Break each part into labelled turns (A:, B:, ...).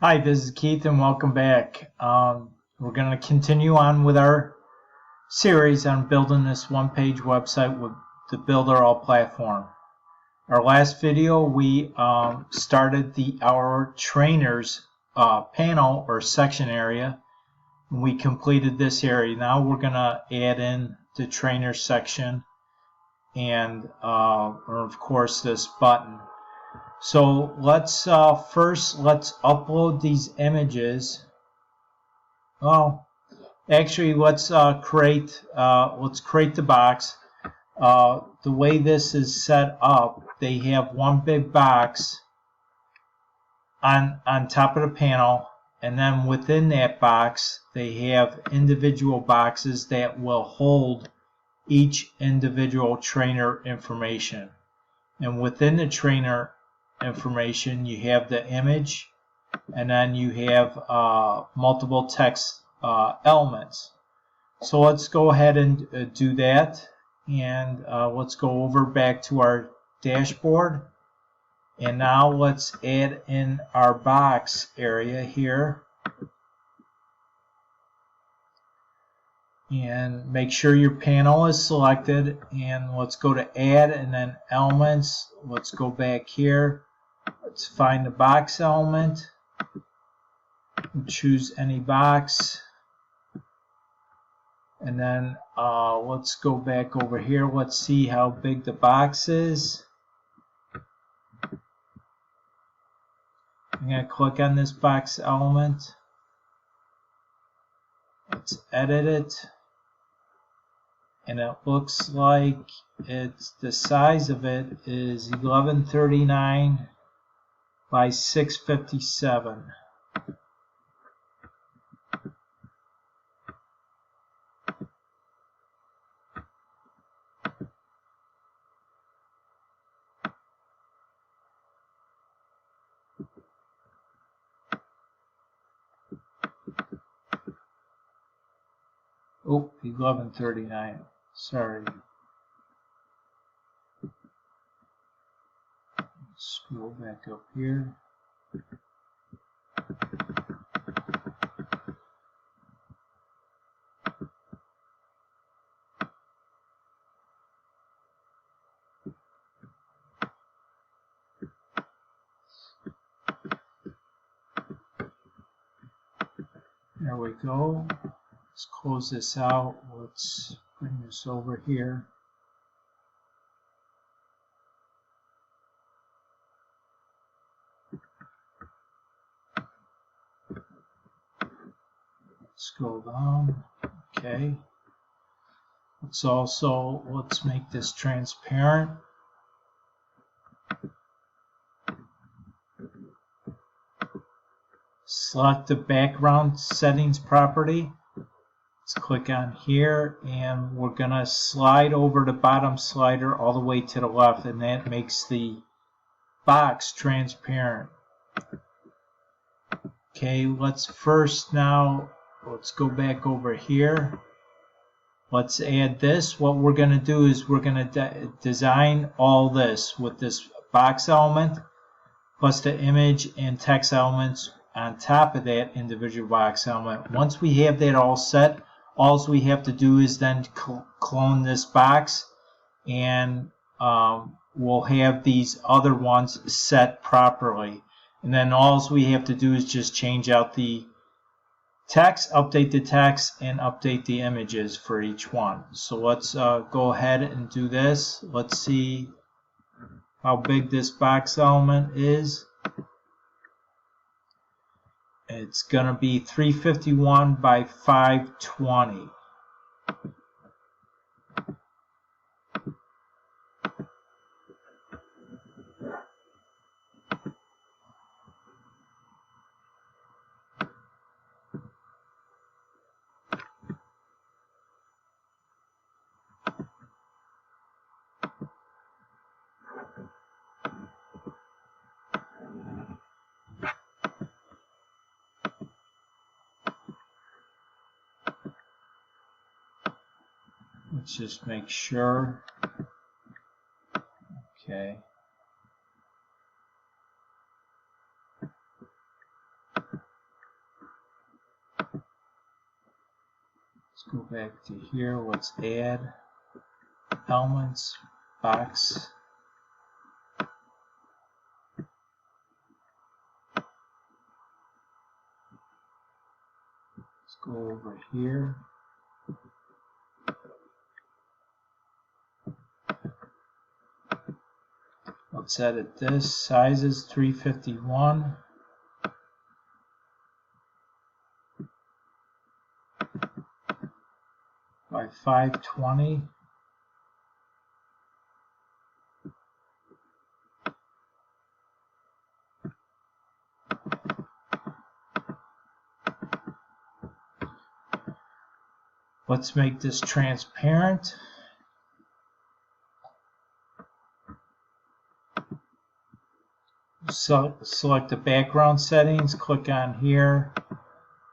A: Hi, this is Keith and welcome back. We're going to continue on with our series on building this one-page website with the Builderall Platform. Our last video we started our trainers panel or section area, and we completed this area. Now we're going to add in the trainer section and of course this button. So let's first upload these images. Well, actually let's create the box. The way this is set up, they have one big box on top of the panel, and then within that box they have individual boxes that will hold each individual trainer information. And within the trainer information you have the image, and then you have multiple text elements. So let's go ahead and do that, and let's go over back to our dashboard, and now let's add in our box area here, and make sure your panel is selected, and let's go to add and then elements. Let's go back here. Let's find the box element, choose any box, and then let's go back over here. Let's see how big the box is. I'm going to click on this box element. Let's edit it, and it looks like the size of it is 1139 by 657. Oh, 1139. Sorry. Scroll back up here. There we go. Let's close this out. Let's bring this over here. Scroll down. Okay. Let's make this transparent. Select the background settings property. Let's click on here, and we're going to slide over the bottom slider all the way to the left, and that makes the box transparent. Okay, let's go back over here. Let's add this. What we're going to do is we're going to design all this with this box element plus the image and text elements on top of that individual box element. Once we have that all set, all we have to do is then clone this box, and we'll have these other ones set properly. And then all we have to do is just change out the text, update the text, and update the images for each one. So let's go ahead and do this. Let's see how big this box element is. It's going to be 351 by 520. Let's just make sure. Okay. go back to here. Let's add elements, box. Let's go over here. Let's edit this. Size is 351. By 520. Let's make this transparent. So select the background settings, click on here,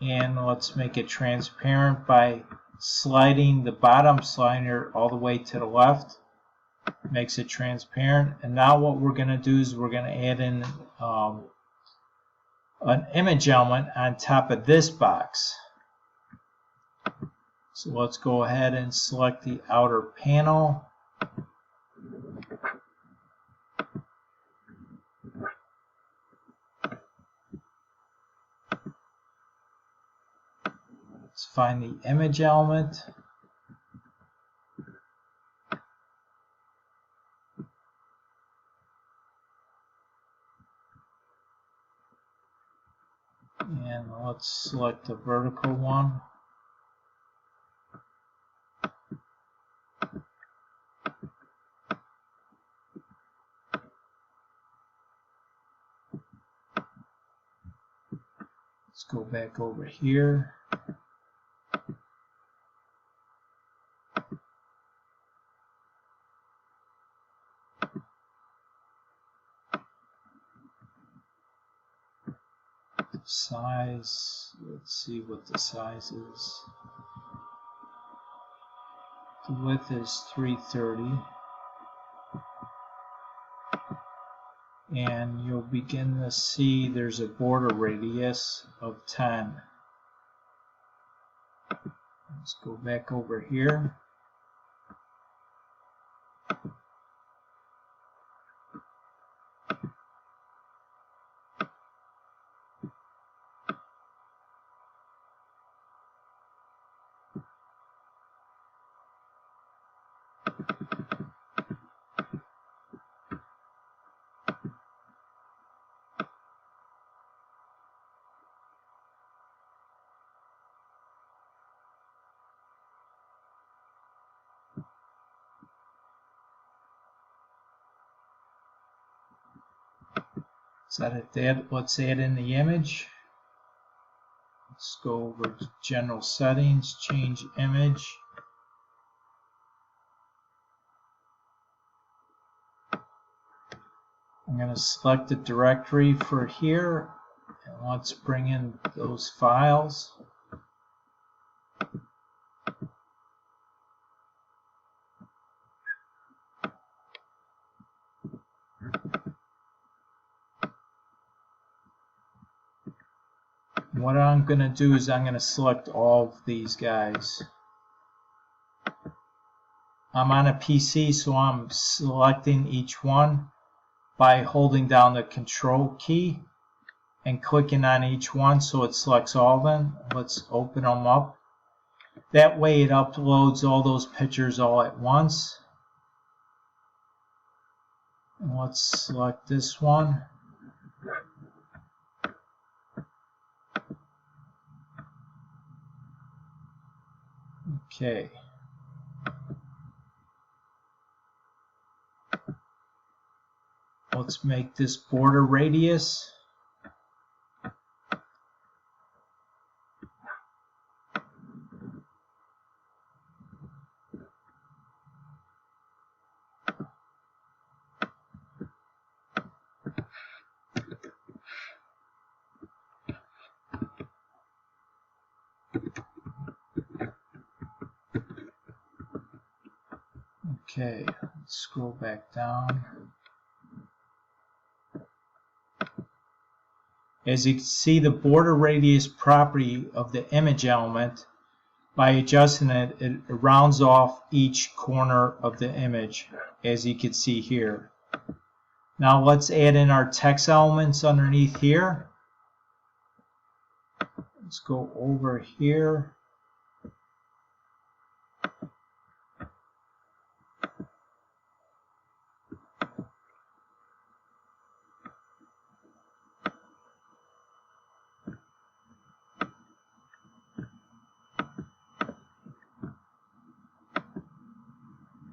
A: and let's make it transparent by sliding the bottom slider all the way to the left. Makes it transparent. And now what we're going to do is we're going to add in an image element on top of this box. So let's go ahead and select the outer panel. Let's find the image element. And let's select the vertical one. Let's go back over here. Size, let's see what the size is. The width is 330. And you'll begin to see there's a border radius of 10. Let's go back over here. Let's add in the image. Let's go over to General Settings, change image. I'm going to select the directory for here, and let's bring in those files. What I'm going to do is I'm going to select all of these guys. I'm on a PC, so I'm selecting each one by holding down the Control key and clicking on each one so it selects all of them. Let's open them up. That way it uploads all those pictures all at once. And let's select this one. Okay. Let's make this border radius. Okay, let's scroll back down. As you can see, the border radius property of the image element by adjusting it, it rounds off each corner of the image, as you can see here. Now let's add in our text elements underneath here. Let's go over here.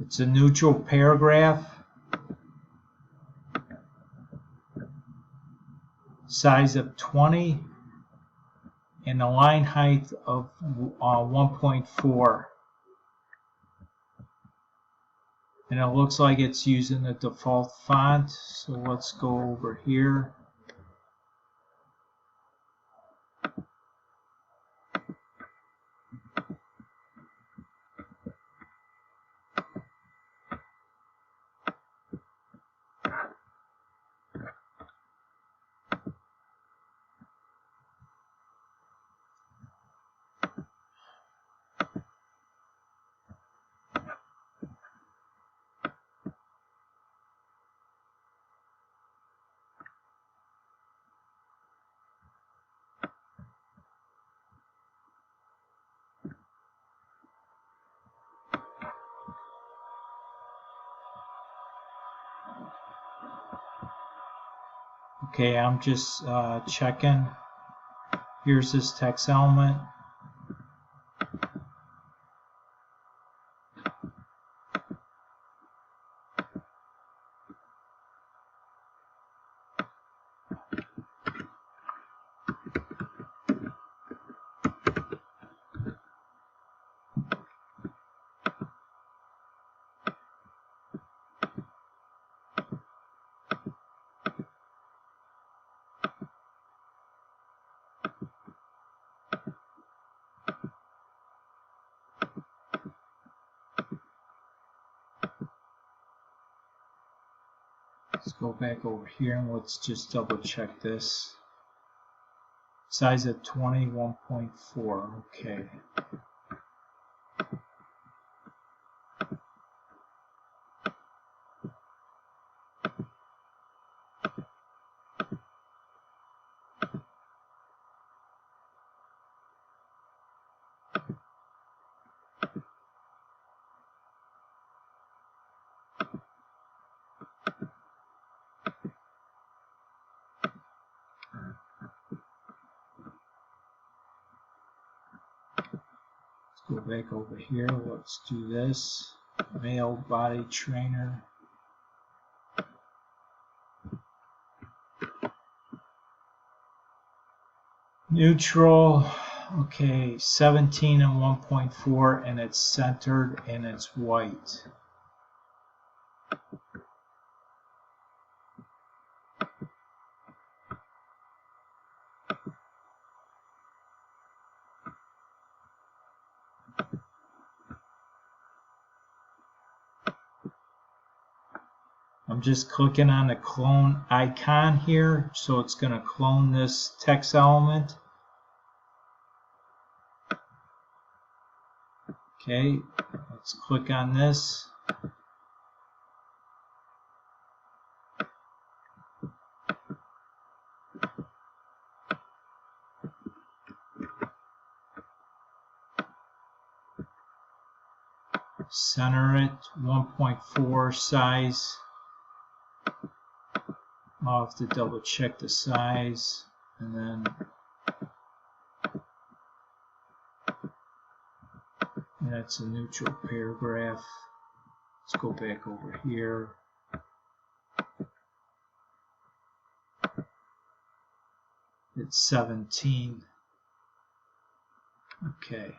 A: It's a neutral paragraph. Size of 20 and a line height of 1.4. And it looks like it's using the default font. So let's go over here. Okay, I'm just checking. Here's this text element. Let's go back over here and let's just double check this. Size of 20, 1.4. Okay. Go back over here. Let's do this. Male body trainer. Neutral. Okay, 17 and 1.4, and it's centered and it's white. I'm just clicking on the clone icon here, so it's going to clone this text element. Okay, let's click on this. Center it, 1.4 size. I'll have to double check the size, and then that's a neutral paragraph. Let's go back over here. It's 17. Okay.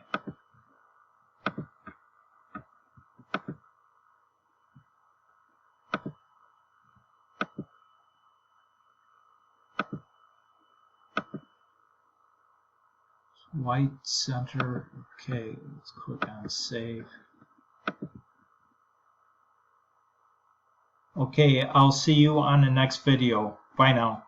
A: White center. Okay, let's click on save. Okay, I'll see you on the next video. Bye now.